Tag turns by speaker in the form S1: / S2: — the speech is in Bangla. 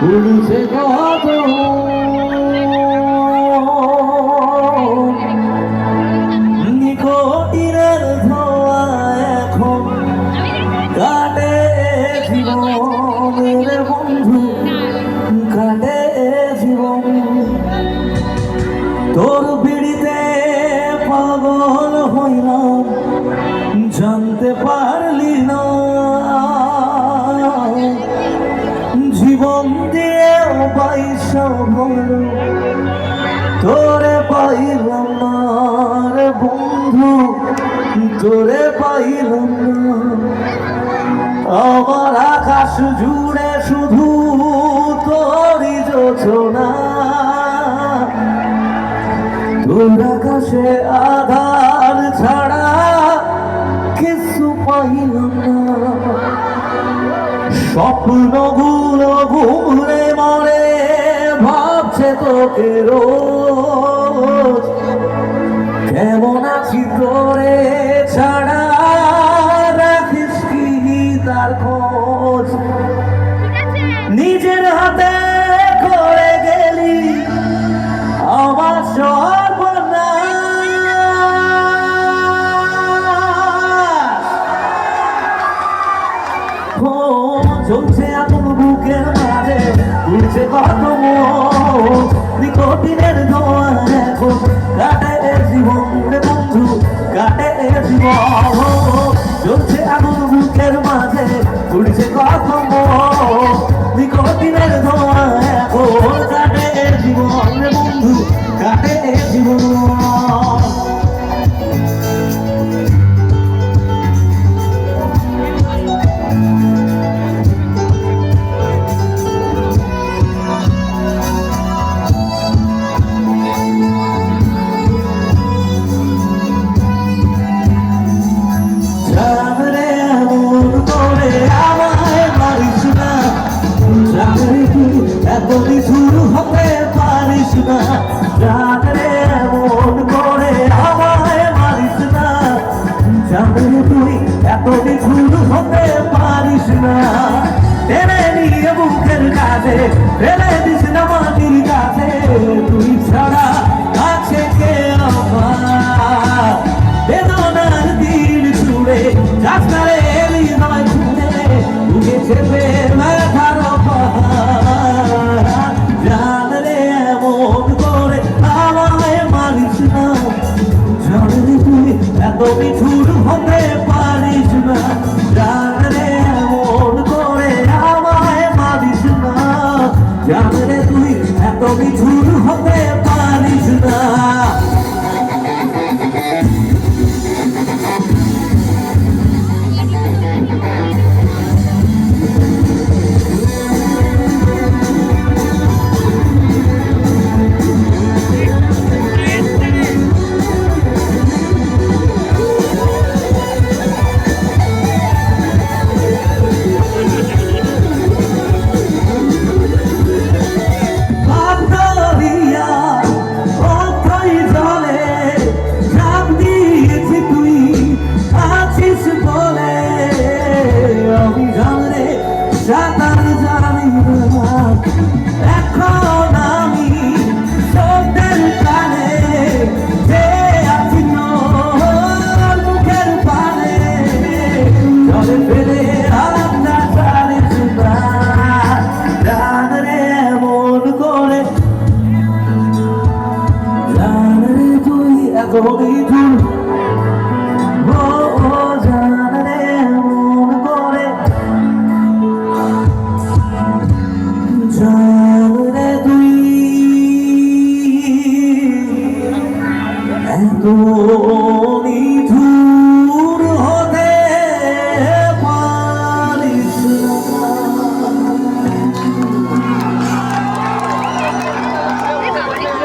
S1: উড়ছে কত নিকটিরের ধোয়া এখন কাটে জীবনের বন্ধু কাটে জীবন তোর বিড়িতে পাগল হইলাম জানতে পারলি না জীবন দিয়ে পয়সা ভালো তোরে পাইলাম না রে বন্ধু তোরে পাইলাম না আমার আকাশ জুড়ে শুধু তোরই যোজনা তোর আকাশে আধার ছাড়া কিছু পাইলাম না স্বপ্নগুলো ঘুরে মরে ভাবছে তোকে রোজ কেমন আছি তোরে ছাড়া রাখিস কি তার খোঁজ নিজের হাতে করে গেলি আমার চলছে এখন বুকের মাঝে উড়ছে কত নিকটিনের ধোয়া এখন কাটে জীবন রে বন্ধু কাটে জীবন চলছে এখন বুকের মাঝে উড়ছে কত নিকটিনের ধোয়া এখন কাটে জীবন রে বন্ধু কাটে জীবন এত নিঠুর হতে পারিস না জানরে এমন করে আমায় মারিস না জানরে তুই এত নিঠুর হতে পারিস না টেনে নিয়ে বুকের কাছে ফেলে দিস না মাটির কাছে তুই ছাড়া আছে কে আমার বেদনার দিন ছুড়ে যাস না রে হৃদয় ছুড়ে বুকে চেপে ব্যথার জানরে এমন করে আমায় মারিস না জানরে তুই এত নিঠুর হতে পারিস না জানরে এমন করে আমায় মারিস না জানরে তুই এত নিঠুর হতে পারিস না সাঁতার জানি না এখন আমি চোখের কানে যে আছি মুখের পানে জলে ফেলে আলাদা জানিস না জানরে এমন করে জানরে তুই এত নিঠুর জানরে এমন করে